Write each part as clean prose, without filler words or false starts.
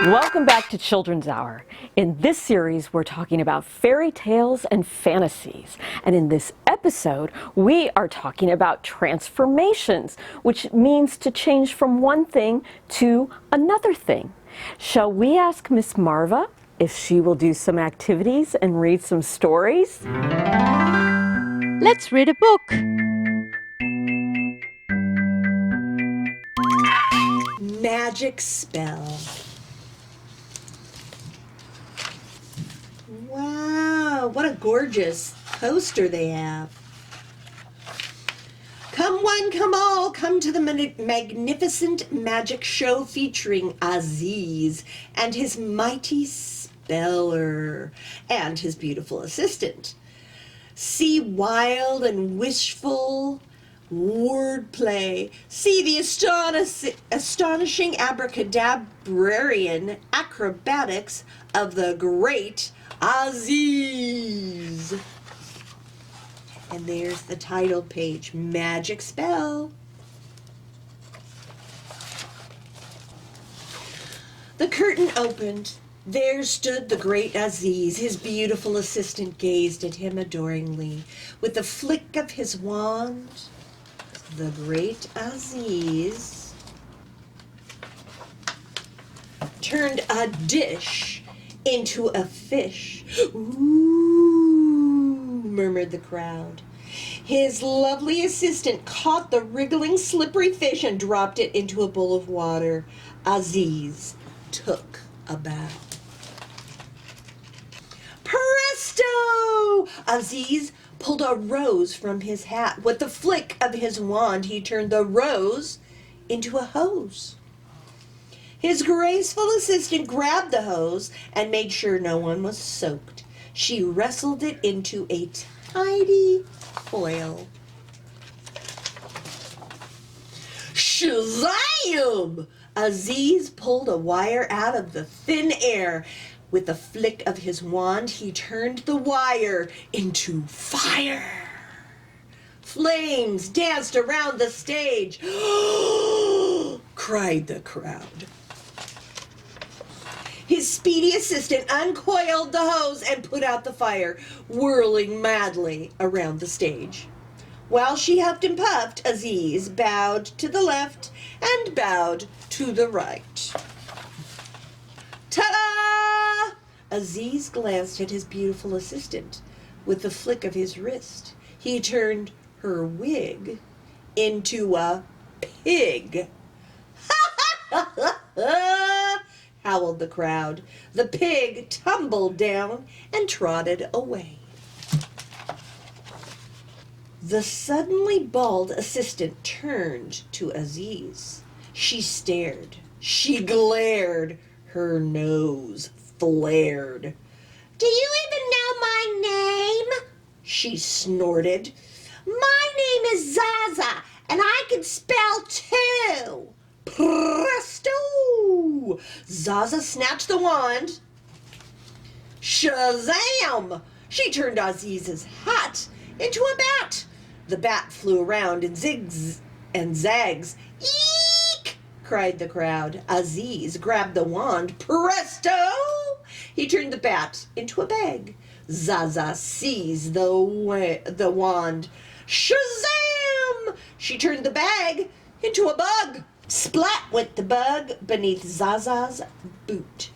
Welcome back to Children's Hour. In this series, we're talking about fairy tales and fantasies. And in this episode, we are talking about transformations, which means to change from one thing to another thing. Shall we ask Miss Marva if she will do some activities and read some stories? Let's read a book. Magic spell. Wow, what a gorgeous poster they have. Come one, come all, come to the magnificent magic show featuring Aziz and his mighty speller and his beautiful assistant. See wild and wishful wordplay. See the astonishing abracadabrarian acrobatics of the great Aziz. And there's the title page, Magic Spell. The curtain opened. There stood the great Aziz. His beautiful assistant gazed at him adoringly. With a flick of his wand, the great Aziz turned a dish into a fish. Ooh, murmured the crowd. His lovely assistant caught the wriggling, slippery fish and dropped it into a bowl of water. Aziz took a bow. Presto! Aziz pulled a rose from his hat. With the flick of his wand, he turned the rose into a hose. His graceful assistant grabbed the hose and made sure no one was soaked. She wrestled it into a tidy coil. Shazam! Aziz pulled a wire out of the thin air. With the flick of his wand, he turned the wire into fire. Flames danced around the stage. Cried the crowd. His speedy assistant uncoiled the hose and put out the fire, whirling madly around the stage. While she huffed and puffed, Aziz bowed to the left and bowed to the right. Ta-da! Aziz glanced at his beautiful assistant. With the flick of his wrist, he turned her wig into a pig. Howled the crowd. The pig tumbled down and trotted away. The suddenly bald assistant turned to Aziz. She stared. She glared. Her nose flared. Do you even know my name? She snorted. My name is Zaza, and I can spell too. Presto! Zaza snatched the wand. Shazam! She turned Aziz's hat into a bat. The bat flew around in zigs and zags. Eek! Cried the crowd. Aziz grabbed the wand. Presto! He turned the bat into a bag. Zaza seized the wand. Shazam! She turned the bag into a bug. Splat went the bug beneath Zaza's boot.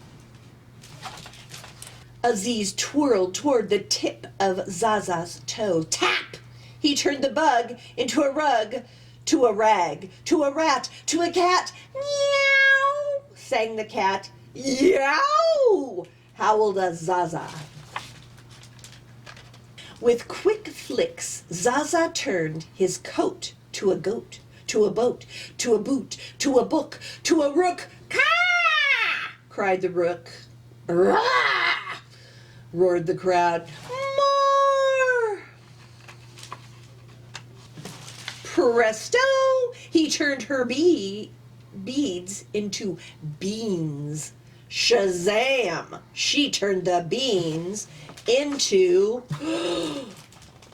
Aziz twirled toward the tip of Zaza's toe. Tap! He turned the bug into a rug, to a rag, to a rat, to a cat. Meow! Sang the cat. Yow! Howled a Zaza. With quick flicks, Zaza turned his coat to a goat, to a boat, to a boot, to a book, to a rook. Caw! Cried the rook. Rah! Roared the crowd. More! Presto! He turned her beads into beans. Shazam! She turned the beans into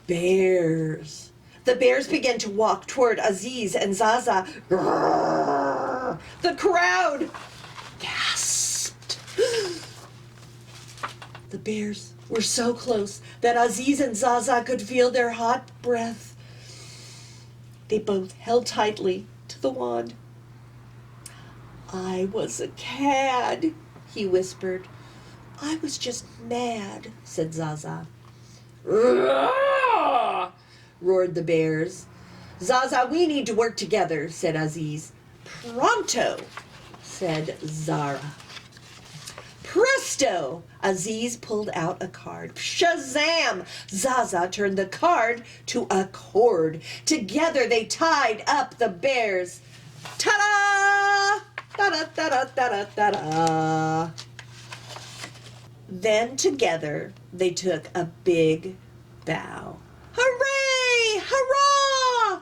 bears. The bears began to walk toward Aziz and Zaza. Grrr. The crowd gasped. The bears were so close that Aziz and Zaza could feel their hot breath. They both held tightly to the wand. I was a cad, he whispered. I was just mad, said Zaza. Roar! Roared the bears. Zaza, we need to work together, said Aziz. Pronto, said Zara. Presto! Aziz pulled out a card. Shazam! Zaza turned the card to a cord. Together they tied up the bears. Ta-da! Ta-da, ta-da, ta-da, ta-da. Then together they took a big bow. Hooray! Hurrah!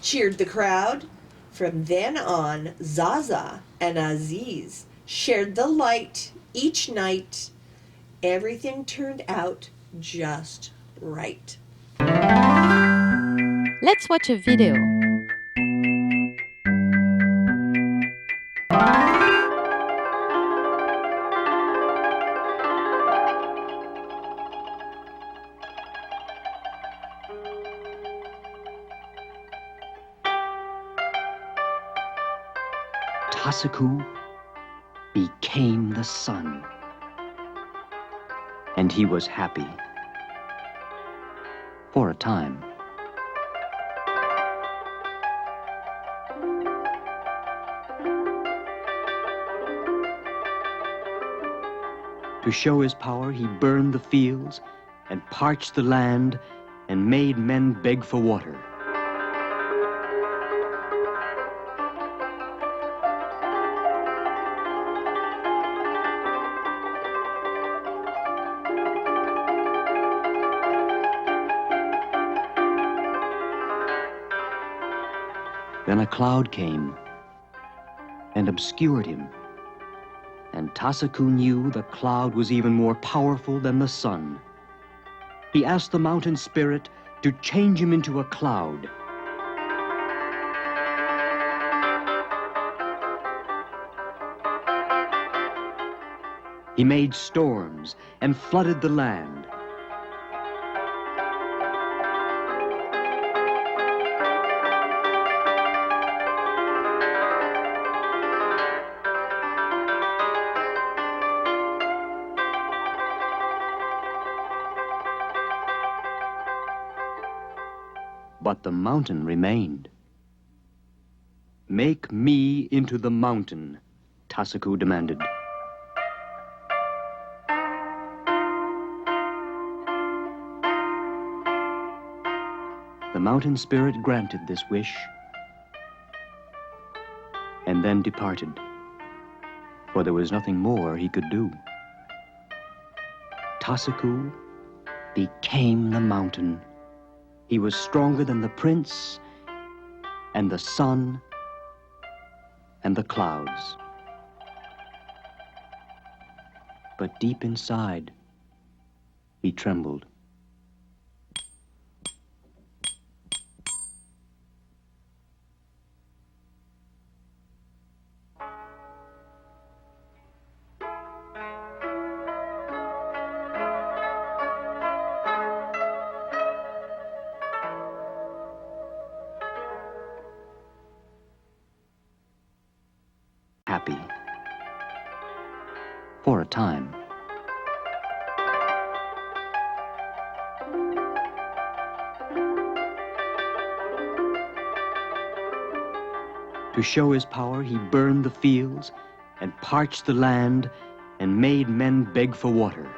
Cheered the crowd. From then on, Zaza and Aziz shared the light each night. Everything turned out just right. Let's watch a video. Tasaku became the sun, and he was happy for a time. To show his power, he burned the fields and parched the land and made men beg for water. Then a cloud came and obscured him, and Tasaku knew the cloud was even more powerful than the sun. He asked the mountain spirit to change him into a cloud. He made storms and flooded the land. But the mountain remained. Make me into the mountain, Tasaku demanded. The mountain spirit granted this wish and then departed, for there was nothing more he could do. Tasaku became the mountain. He was stronger than the prince and the sun and the clouds. But deep inside, he trembled. Happy for a time. To show his power, he burned the fields and parched the land and made men beg for water.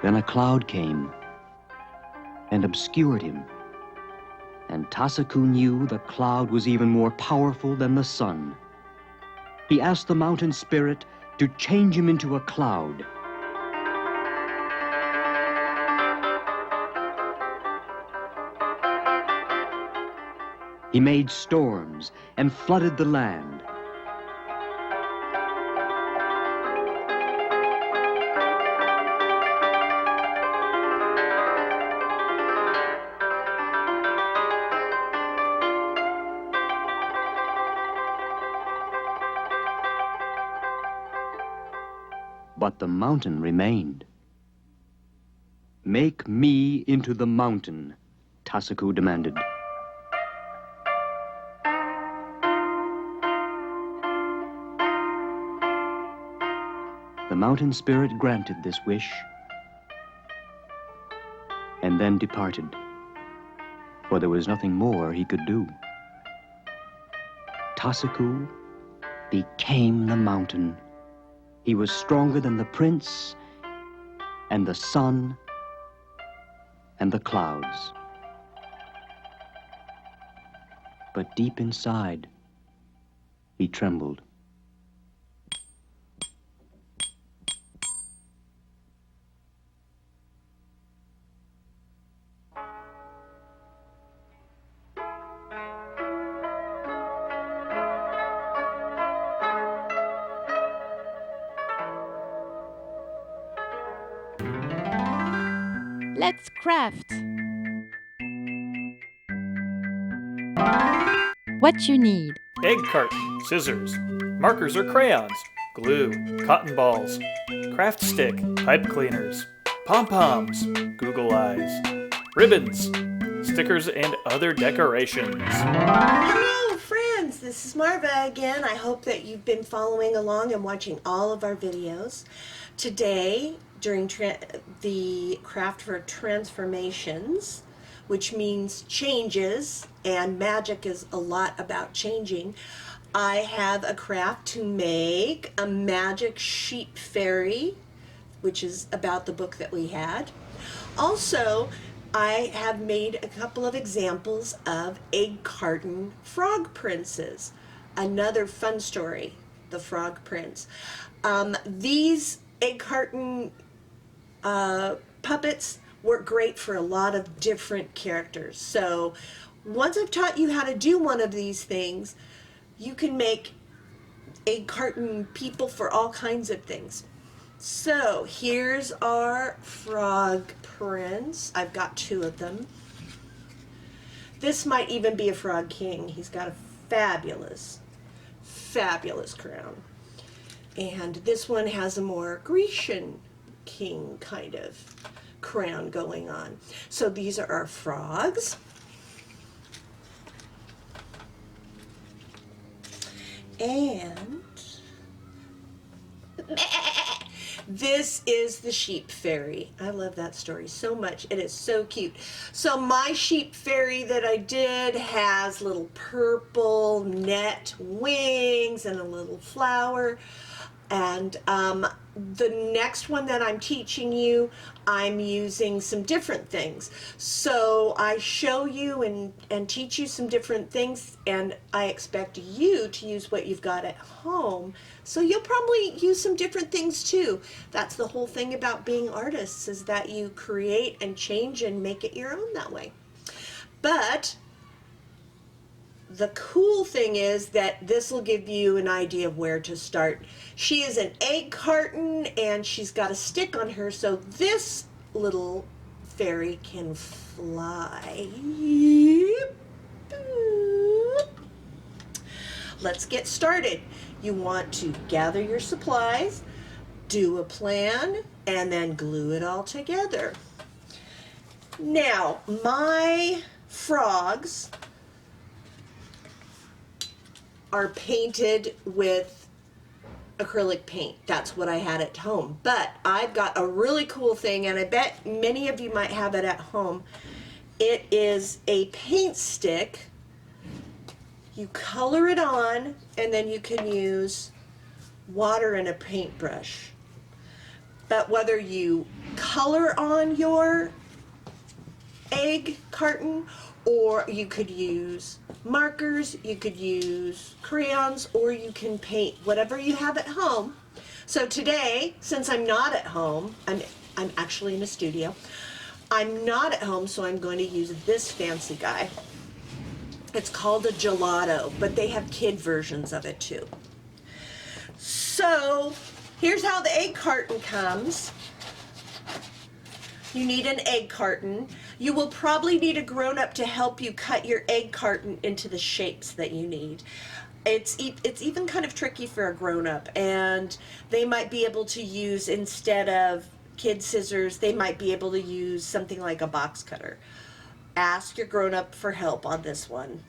Then a cloud came and obscured him, And Tasaku knew the cloud was even more powerful than the sun. He asked the mountain spirit to change him into a cloud. He made storms and flooded the land. But the mountain remained. "Make me into the mountain," Tasaku demanded. The mountain spirit granted this wish and then departed, for there was nothing more he could do. Tasaku became the mountain. He was stronger than the prince and the sun and the clouds. But deep inside, he trembled. Let's craft. What you need. Egg carton, scissors, markers or crayons, glue, cotton balls, craft stick, pipe cleaners, pom-poms, Google eyes, ribbons, stickers, and other decorations. Hello, friends. This is Marva again. I hope that you've been following along and watching all of our videos. Today, during the craft for transformations, which means changes, and magic is a lot about changing, I have a craft to make a magic sheep fairy, which is about the book that we had. Also, I have made a couple of examples of egg carton frog princes. Another fun story, the Frog Prince. These egg carton puppets work great for a lot of different characters. So once I've taught you how to do one of these things, you can make egg carton people for all kinds of things. So here's our frog prince. I've got two of them. This might even be a frog king. He's got a fabulous, fabulous crown. And this one has a more Grecian king kind of crown going on. So these are our frogs. And this is the sheep fairy. I love that story so much. It is so cute. So my sheep fairy that I did has little purple net wings and a little flower. And the next one that I'm teaching you, I'm using some different things. So I show you and teach you some different things, and I expect you to use what you've got at home. So you'll probably use some different things too. That's the whole thing about being artists, is that you create and change and make it your own that way. But the cool thing is that this will give you an idea of where to start. She is an egg carton and she's got a stick on her, so this little fairy can fly. Let's get started. You want to gather your supplies, do a plan, and then glue it all together. Now, my frogs are painted with acrylic paint. That's what I had at home. But I've got a really cool thing, and I bet many of you might have it at home. It is a paint stick. You color it on, and then you can use water and a paintbrush. But whether you color on your egg carton or you could use markers, you could use crayons, or you can paint whatever you have at home. So today, since I'm not at home, I'm actually in a studio. I'm not at home, so I'm going to use this fancy guy. It's called a gelato, but they have kid versions of it too. So here's how the egg carton comes. You need an egg carton. You will probably need a grown-up to help you cut your egg carton into the shapes that you need. It's even kind of tricky for a grown-up, and they might be able to use, instead of kid scissors, they might be able to use something like a box cutter. Ask your grown-up for help on this one.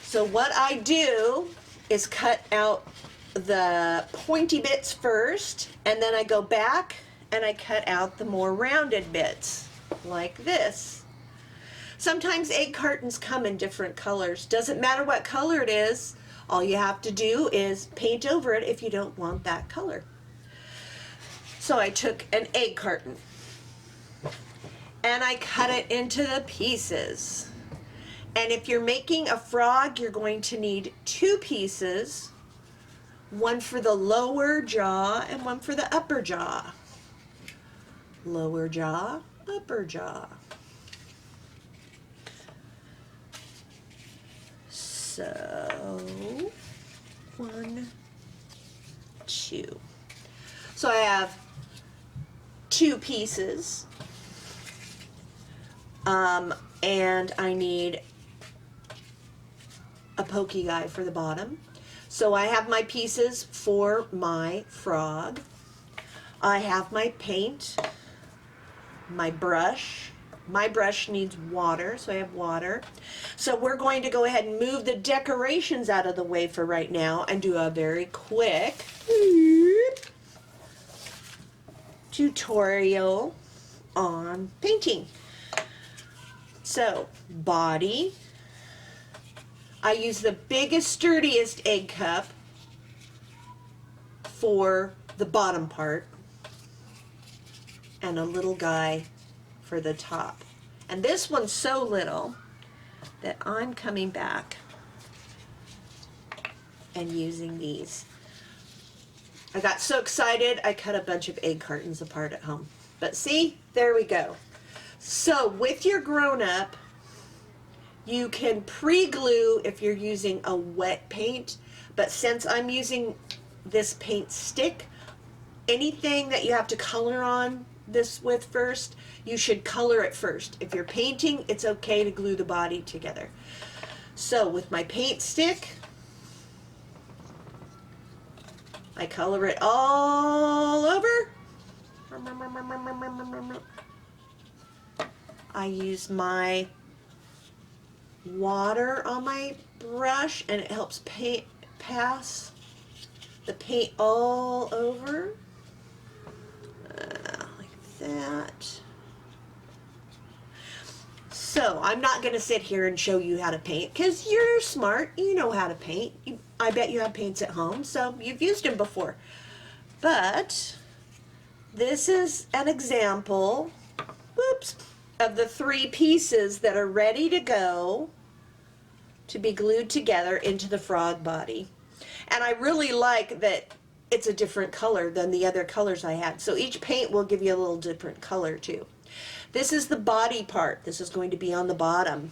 So what I do is cut out the pointy bits first, and then I go back and I cut out the more rounded bits, like this. Sometimes egg cartons come in different colors. Doesn't matter what color it is. All you have to do is paint over it if you don't want that color. So I took an egg carton and I cut it into the pieces. And if you're making a frog, you're going to need 2 pieces, one for the lower jaw and one for the upper jaw. Lower jaw, upper jaw. So 1, 2. So I have 2 pieces, and I need a pokey guy for the bottom. So I have my pieces for my frog. I have my paint, my brush. My brush needs water, so I have water. So we're going to go ahead and move the decorations out of the way for right now and do a very quick tutorial on painting. So, body. I use the biggest, sturdiest egg cup for the bottom part, and a little guy for the top. And this one's so little that I'm coming back and using these. I got so excited I cut a bunch of egg cartons apart at home. But see, there we go. So with your grown-up, you can pre-glue if you're using a wet paint, but since I'm using this paint stick, anything that you have to color on this with first, you should color it first. If you're painting, it's okay to glue the body together. So with my paint stick, I color it all over. I use my water on my brush and it helps pass the paint all over. Like that. So I'm not going to sit here and show you how to paint because you're smart, you know how to paint. I bet you have paints at home, so you've used them before. But this is an example, whoops, of the 3 pieces that are ready to go to be glued together into the frog body. And I really like that it's a different color than the other colors I had. So each paint will give you a little different color too. This is the body part. This is going to be on the bottom.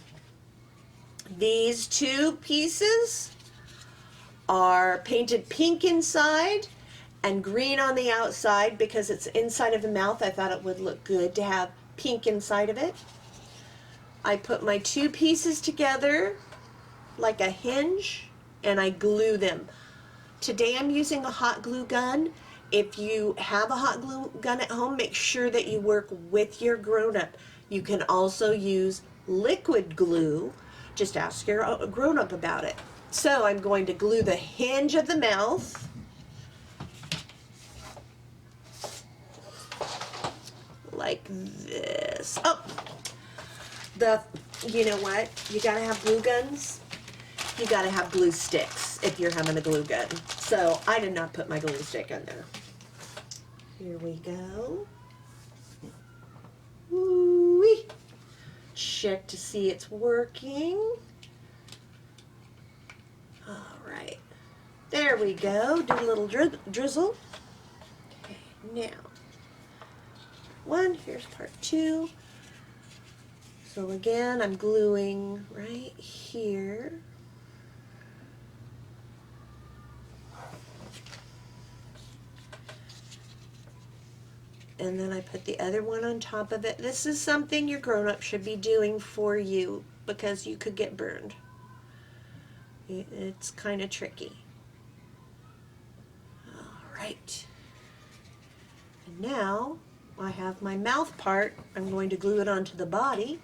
These 2 pieces are painted pink inside and green on the outside because it's inside of the mouth. I thought it would look good to have pink inside of it. I put my 2 pieces together like a hinge and I glue them. Today I'm using a hot glue gun. If you have a hot glue gun at home, make sure that you work with your grown-up. You can also use liquid glue. Just ask your grown-up about it. So I'm going to glue the hinge of the mouth. Like this. Oh, you know what? You gotta have glue guns. You gotta have glue sticks if you're having a glue gun. So I did not put my glue stick in there. Here we go. Woo-wee. check to see it's working. All right. There we go. Do a little drizzle. Okay, now. One, here's part two. So again, I'm gluing right here. And then I put the other one on top of it. This is something your grown-up should be doing for you because you could get burned. It's kind of tricky. All right. And now I have my mouth part. I'm going to glue it onto the body.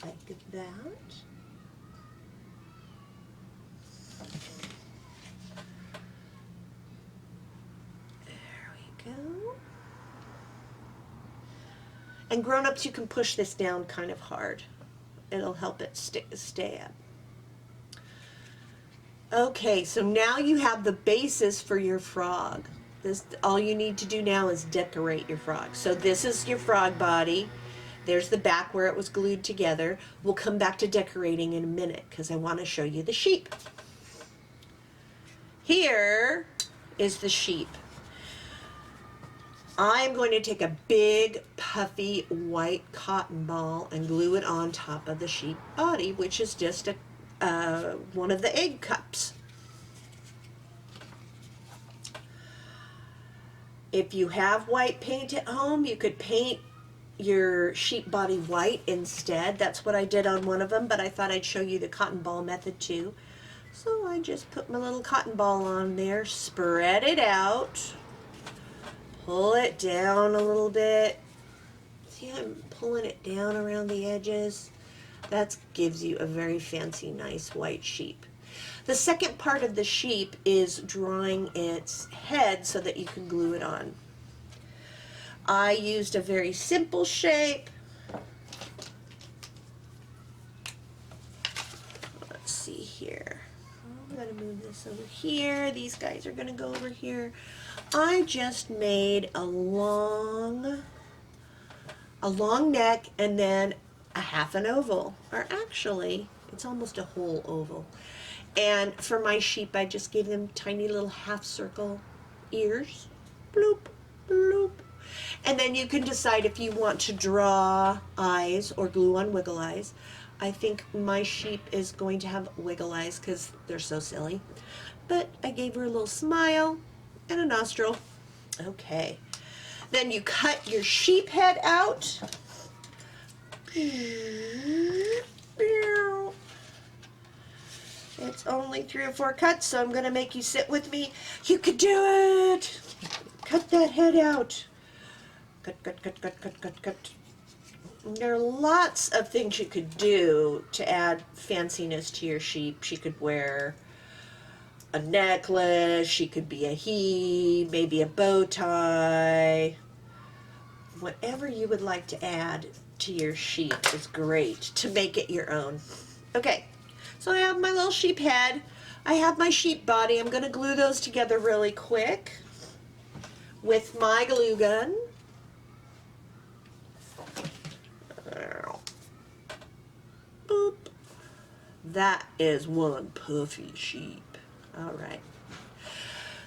Like that. Go. And grown-ups, you can push this down kind of hard. It'll help it stay up. Okay, so now you have the basis for your frog. All you need to do now is decorate your frog. So this is your frog body. There's the back where it was glued together. We'll come back to decorating in a minute because I want to show you the sheep. Here is the sheep. I'm going to take a big puffy white cotton ball and glue it on top of the sheep body, which is just one of the egg cups. If you have white paint at home, you could paint your sheep body white instead. That's what I did on one of them, but I thought I'd show you the cotton ball method too. So I just put my little cotton ball on there, spread it out. Pull it down a little bit. See, I'm pulling it down around the edges. That gives you a very fancy, nice white sheep. The second part of the sheep is drawing its head so that you can glue it on. I used a very simple shape. Let's see here. I'm going to move this over here. These guys are going to go over here. I just made a long neck and then a half an oval, or actually it's almost a whole oval. And for my sheep, I just gave them tiny little half circle ears, bloop, bloop. And then you can decide if you want to draw eyes or glue on wiggle eyes. I think my sheep is going to have wiggle eyes because they're so silly. But I gave her a little smile and a nostril. Okay. Then you cut your sheep head out. It's only 3 or 4 cuts, so I'm going to make you sit with me. You could do it! Cut that head out. Cut, cut, cut, cut, cut, cut, cut. There are lots of things you could do to add fanciness to your sheep. She could wear a necklace, she could be a he, maybe a bow tie. Whatever you would like to add to your sheep is great to make it your own. Okay, so I have my little sheep head. I have my sheep body. I'm going to glue those together really quick with my glue gun. Boop. That is one puffy sheep. All right.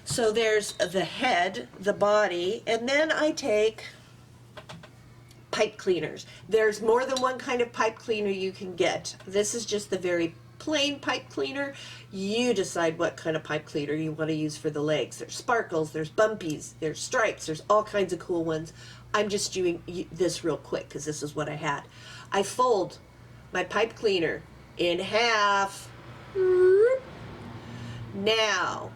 So there's the head, the body, and then I take pipe cleaners. There's more than one kind of pipe cleaner you can get. This is just the very plain pipe cleaner. You decide what kind of pipe cleaner you want to use for the legs. There's sparkles, there's bumpies, there's stripes, there's all kinds of cool ones. I'm just doing this real quick because this is what I had. I fold my pipe cleaner in half. Now,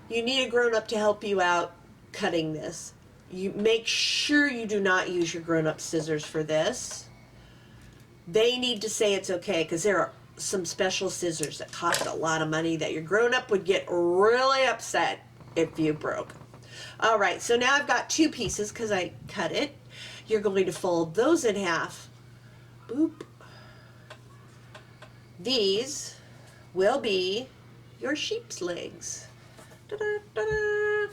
you need a grown-up to help you out cutting this. You make sure you do not use your grown-up scissors for this. They need to say it's okay because there are some special scissors that cost a lot of money that your grown-up would get really upset if you broke. All right, so now I've got 2 pieces because I cut it. You're going to fold those in half. Boop. These will be your sheep's legs. Da-da, da-da.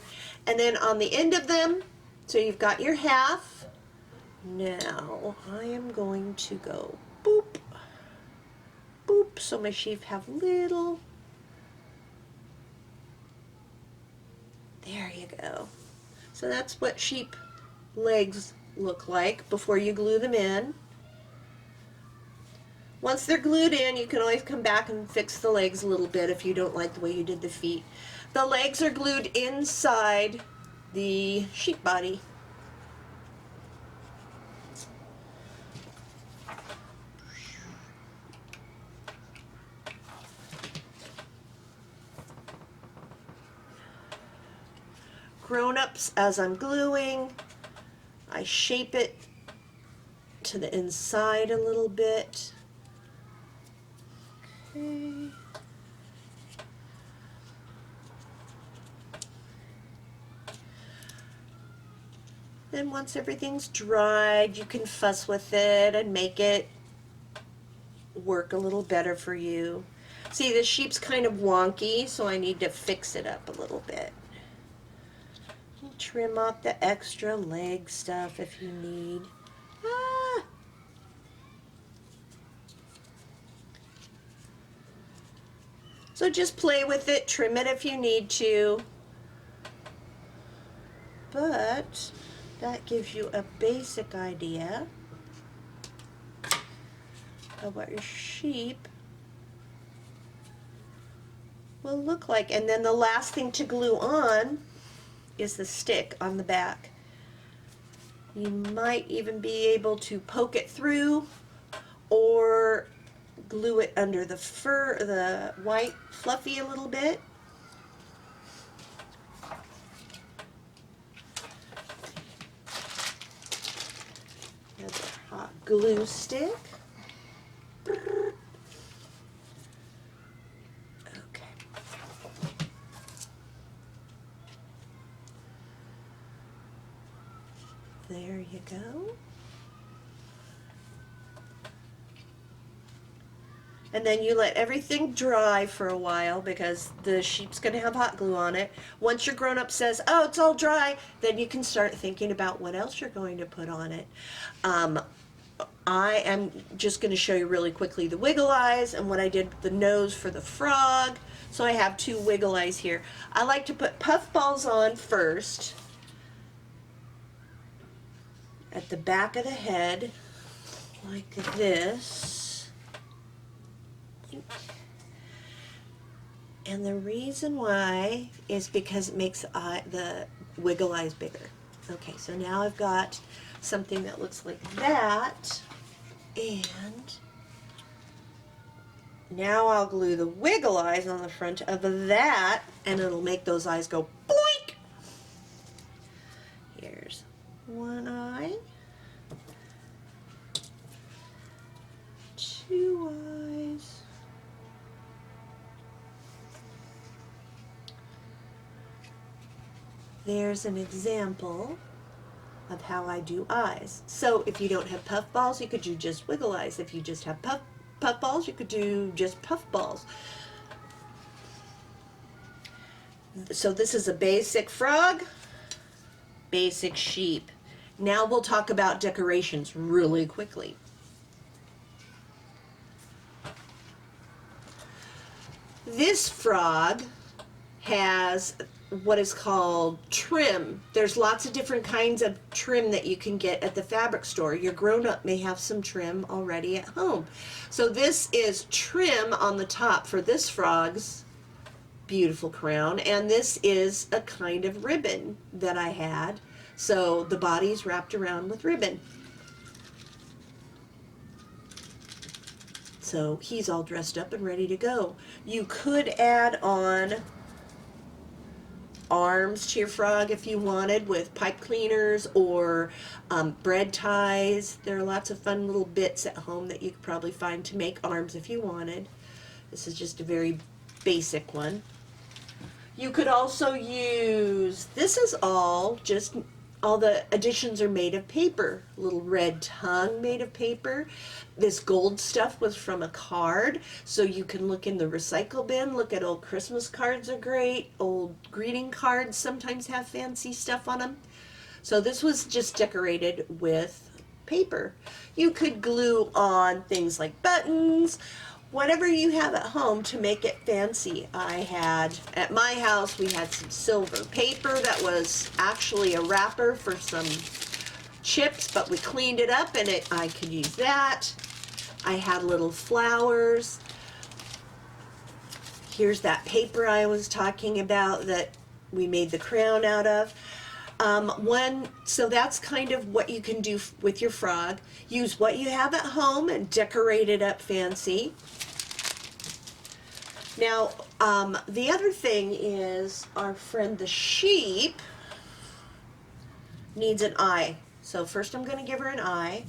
And then on the end of them, so you've got your half, Now I am going to go boop, boop, so my sheep have little, there you go. So that's what sheep legs look like before you glue them in. Once they're glued in, you can always come back and fix the legs a little bit if you don't like the way you did the feet. The legs are glued inside the sheep body. Grown-ups, as I'm gluing, I shape it to the inside a little bit. Okay. Then once everything's dried, you can fuss with it and make it work a little better for you. See, the sheep's kind of wonky, so I need to fix it up a little bit. Trim off the extra leg stuff if you need. Ah. So just play with it, trim it if you need to. But that gives you a basic idea of what your sheep will look like. And then the last thing to glue on is the stick on the back. You might even be able to poke it through or glue it under the fur, the white fluffy a little bit. There's a hot glue stick. There you go. And then you let everything dry for a while because the sheep's going to have hot glue on it. Once your grown-up says, oh, it's all dry, then you can start thinking about what else you're going to put on it. I am just going to show you really quickly the wiggle eyes and what I did with the nose for the frog. So I have 2 wiggle eyes here. I like to put puff balls on first at the back of the head, like this. And the reason why is because it makes the wiggle eyes bigger. Okay, so now I've got something that looks like that, and now I'll glue the wiggle eyes on the front of that, and it'll make those eyes go boink. Here's one eye, 2 eyes, there's an example of how I do eyes. So if you don't have puff balls, you could do just wiggle eyes. If you just have puff balls, you could do just puff balls. So this is a basic frog, basic sheep. Now we'll talk about decorations really quickly. This frog has what is called trim. There's lots of different kinds of trim that you can get at the fabric store. Your grown-up may have some trim already at home. So this is trim on the top for this frog's beautiful crown, and this is a kind of ribbon that I had. So the body's wrapped around with ribbon. So he's all dressed up and ready to go. You could add on arms to your frog if you wanted, with pipe cleaners or bread ties. There are lots of fun little bits at home that you could probably find to make arms if you wanted. This is just a very basic one. You could also use, this is all the additions are made of paper. Little red tongue made of paper. This gold stuff was from a card, so you can look in the recycle bin. Look at old Christmas cards are great. Old greeting cards sometimes have fancy stuff on them. So this was just decorated with paper. You could glue on things like buttons, whatever you have at home to make it fancy. At my house, we had some silver paper that was actually a wrapper for some chips, but we cleaned it up and I could use that. I had little flowers. Here's that paper I was talking about that we made the crown out of. So that's kind of what you can do with your frog. Use what you have at home and decorate it up fancy. Now, the other thing is our friend the sheep needs an eye. So first I'm going to give her an eye.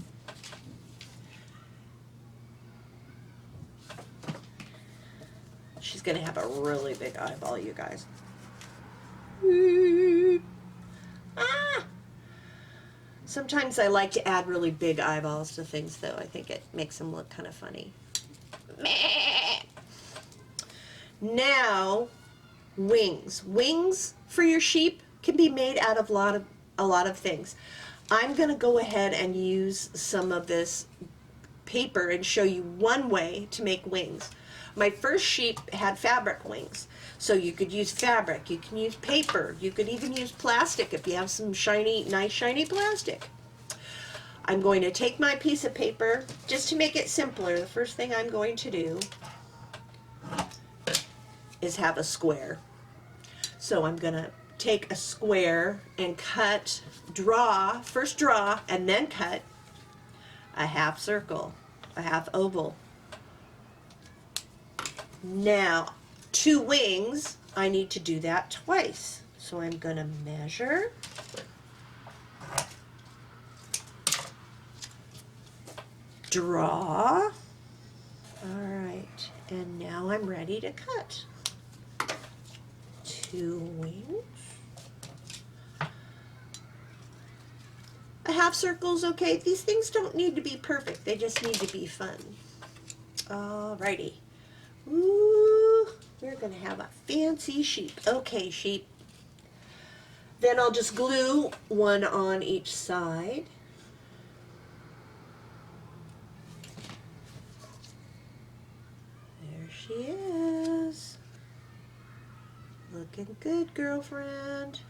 She's going to have a really big eyeball, you guys. Ah! Sometimes I like to add really big eyeballs to things, though. I think it makes them look kind of funny. Now, wings. Wings for your sheep can be made out of a lot of things. I'm going to go ahead and use some of this paper and show you one way to make wings. My first sheep had fabric wings. So you could use fabric, you can use paper, you could even use plastic if you have some nice shiny plastic. I'm going to take my piece of paper, just to make it simpler, the first thing I'm going to do is have a square. So I'm going to take a square and first draw, and then cut a half circle, a half oval. Now, 2 wings, I need to do that twice. So I'm going to measure. Draw. All right, and now I'm ready to cut. 2 wings. A half circle is okay. These things don't need to be perfect. They just need to be fun. All righty. Ooh, we're going to have a fancy sheep. Okay, sheep. Then I'll just glue one on each side. There she is. Looking good, girlfriend.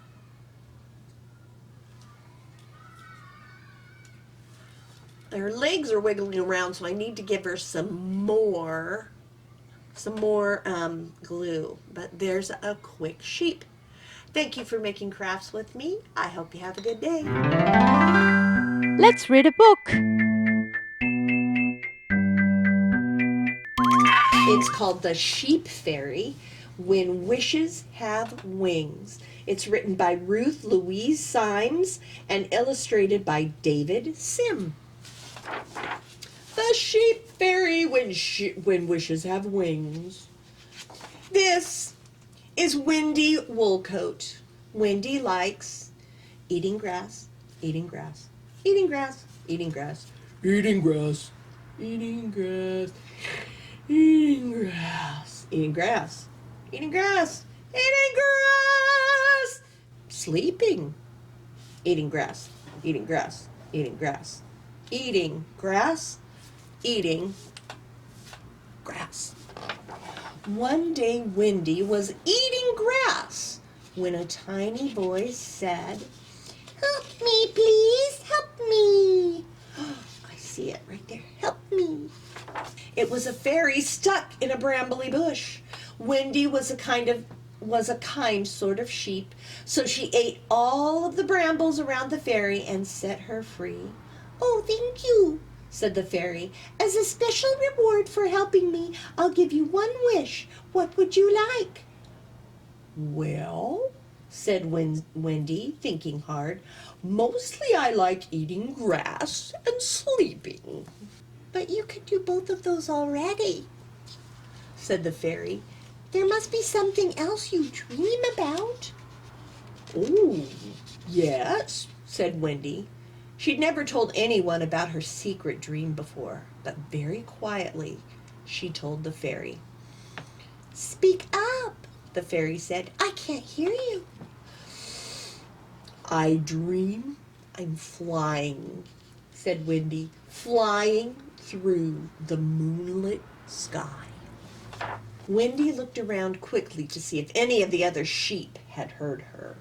Her legs are wiggling around, so I need to give her some more glue. But there's a quick sheep. Thank you for making crafts with me. I hope you have a good day. Let's read a book. It's called The Sheep Fairy, When Wishes Have Wings. It's written by Ruth Louise Symes and illustrated by David Sim. The Sheep Fairy, when wishes have wings. This is Wendy Woolcoat. Wendy likes eating grass, eating grass, eating grass, eating grass, eating grass, eating grass, eating grass, eating grass, eating grass, eating grass, sleeping, eating grass, eating grass, eating grass, eating grass, eating grass. One day Wendy was eating grass when a tiny voice said, "Help me, please, help me." I see it right there. Help me. It was a fairy stuck in a brambly bush. Wendy was a kind sort of sheep, so she ate all of the brambles around the fairy and set her free. "Oh, thank you," said the fairy. "As a special reward for helping me, I'll give you one wish. What would you like?" "Well," said Wendy, thinking hard, "mostly I like eating grass and sleeping." "But you could do both of those already," said the fairy. "There must be something else you dream about." "Oh, yes," said Wendy. She'd never told anyone about her secret dream before, but very quietly she told the fairy. "Speak up," the fairy said. "I can't hear you." "I dream I'm flying," said Wendy, flying through the moonlit sky. Wendy looked around quickly to see if any of the other sheep had heard her.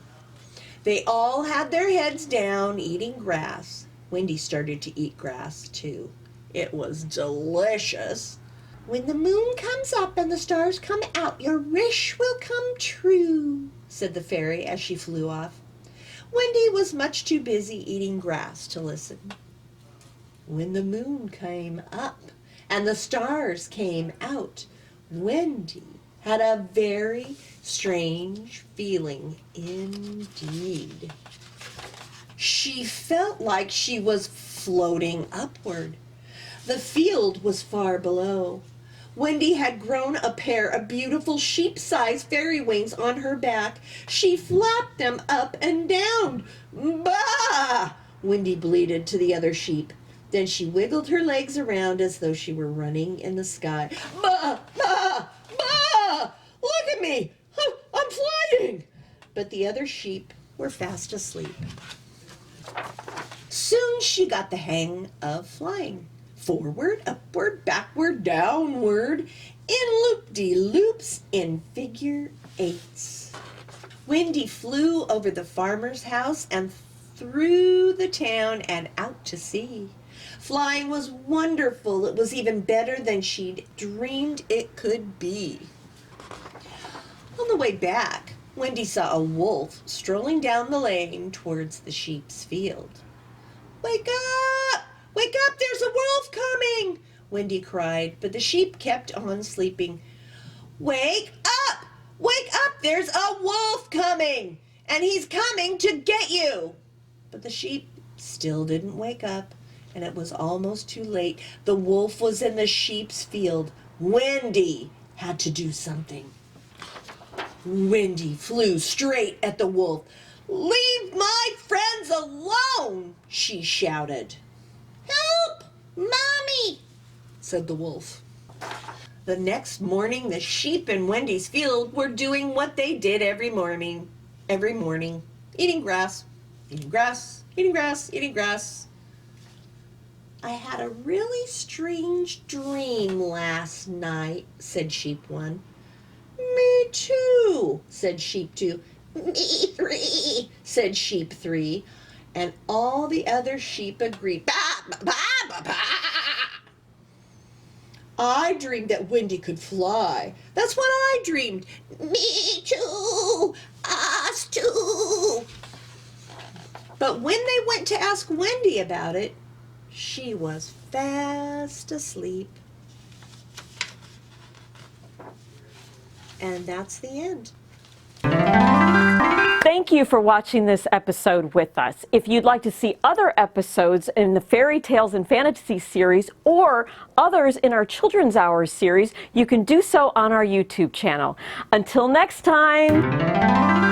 They all had their heads down, eating grass. Wendy started to eat grass, too. It was delicious. "When the moon comes up and the stars come out, your wish will come true," said the fairy as she flew off. Wendy was much too busy eating grass to listen. When the moon came up and the stars came out, Wendy had a very strange feeling indeed. She felt like she was floating upward. The field was far below. Wendy had grown a pair of beautiful sheep-sized fairy wings on her back. She flapped them up and down. "Bah!" Wendy bleated to the other sheep. Then she wiggled her legs around as though she were running in the sky. "Bah! Bah! Bah! Look at me! I'm flying!" But the other sheep were fast asleep. Soon she got the hang of flying. Forward, upward, backward, downward, in loop-de-loops, in figure eights. Wendy flew over the farmer's house and through the town and out to sea. Flying was wonderful. It was even better than she'd dreamed it could be. On the way back, Wendy saw a wolf strolling down the lane towards the sheep's field. "Wake up! Wake up! There's a wolf coming!" Wendy cried, but the sheep kept on sleeping. "Wake up! Wake up! There's a wolf coming! And he's coming to get you!" But the sheep still didn't wake up, and it was almost too late. The wolf was in the sheep's field. Wendy had to do something. Wendy flew straight at the wolf. "Leave my friends alone!" she shouted. "Help! Mommy!" said the wolf. The next morning, the sheep in Wendy's field were doing what they did every morning, eating grass, eating grass, eating grass, eating grass. "I had a really strange dream last night," said sheep one. "Me too," said sheep two. "Me three," said sheep three. And all the other sheep agreed. "Bah, bah, bah, bah, bah. I dreamed that Wendy could fly. That's what I dreamed." "Me too. Us too." But when they went to ask Wendy about it, she was fast asleep. And that's the end. Thank you for watching this episode with us. If you'd like to see other episodes in the Fairy Tales and Fantasies series or others in our Children's Hour series, you can do so on our YouTube channel. Until next time.